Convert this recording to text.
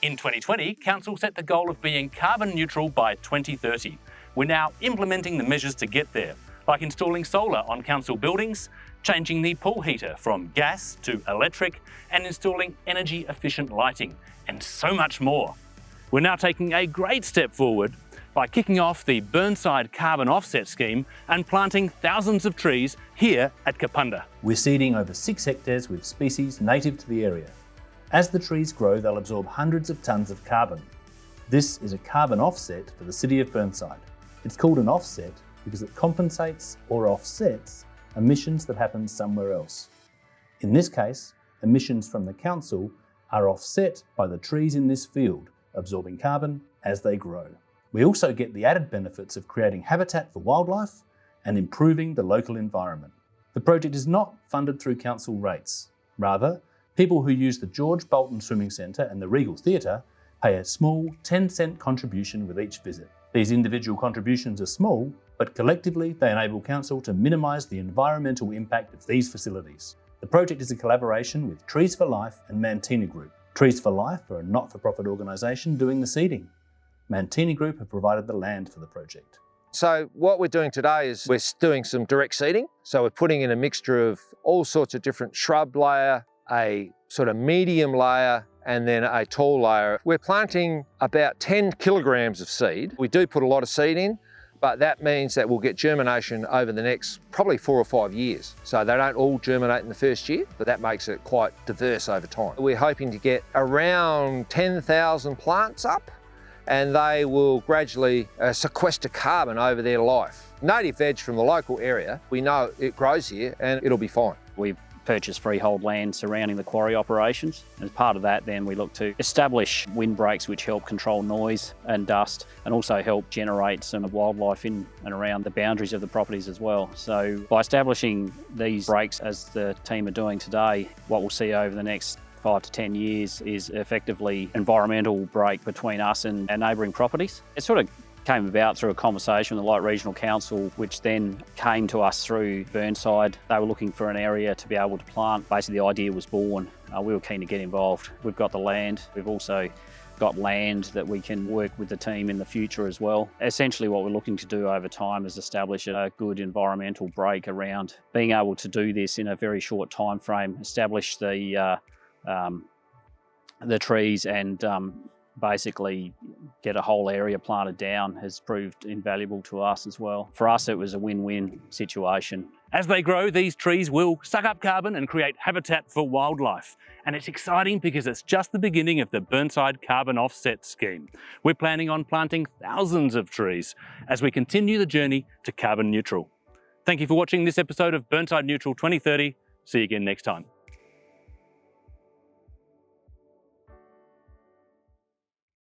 In 2020, Council set the goal of being carbon neutral by 2030. We're now implementing the measures to get there, like installing solar on council buildings, changing the pool heater from gas to electric, and installing energy-efficient lighting, and so much more. We're now taking a great step forward by kicking off the Burnside Carbon Offset Scheme and planting thousands of trees here at Kapunda. We're seeding over 6 hectares with species native to the area. As the trees grow, they'll absorb hundreds of tonnes of carbon. This is a carbon offset for the city of Burnside. It's called an offset because it compensates or offsets emissions that happen somewhere else. In this case, emissions from the council are offset by the trees in this field, absorbing carbon as they grow. We also get the added benefits of creating habitat for wildlife and improving the local environment. The project is not funded through council rates. Rather, people who use the George Bolton Swimming Centre and the Regal Theatre pay a small 10-cent contribution with each visit. These individual contributions are small, but collectively they enable council to minimise the environmental impact of these facilities. The project is a collaboration with Trees for Life and Mantina Group. Trees for Life are a not-for-profit organisation doing the seeding. Mantina Group have provided the land for the project. So what we're doing today is we're doing some direct seeding. So we're putting in a mixture of all sorts of different shrub layer, a sort of medium layer, and then a tall layer. We're planting about 10 kilograms of seed. We do put a lot of seed in, but that means that we'll get germination over the next probably 4 or 5 years. So they don't all germinate in the first year, but that makes it quite diverse over time. We're hoping to get around 10,000 plants up, and they will gradually sequester carbon over their life. Native veg from the local area, we know it grows here and it'll be fine. We've purchased freehold land surrounding the quarry operations. As part of that, then we look to establish windbreaks which help control noise and dust, and also help generate some wildlife in and around the boundaries of the properties as well. So by establishing these breaks as the team are doing today, what we'll see over the next 5 to 10 years is effectively environmental break between us and our neighbouring properties. It sort of came about through a conversation with the Light Regional Council, which then came to us through Burnside. They were looking for an area to be able to plant. Basically, the idea was born. We were keen to get involved. We've got the land. We've also got land that we can work with the team in the future as well. Essentially, what we're looking to do over time is establish a good environmental break around being able to do this in a very short time frame, establish the trees and basically get a whole area planted down has proved invaluable to us as well. For us, it was a win-win situation. As they grow, these trees will suck up carbon and create habitat for wildlife. And it's exciting because it's just the beginning of the Burnside Carbon Offset Scheme. We're planning on planting thousands of trees as we continue the journey to carbon neutral. Thank you for watching this episode of Burnside Neutral 2030. See you again next time.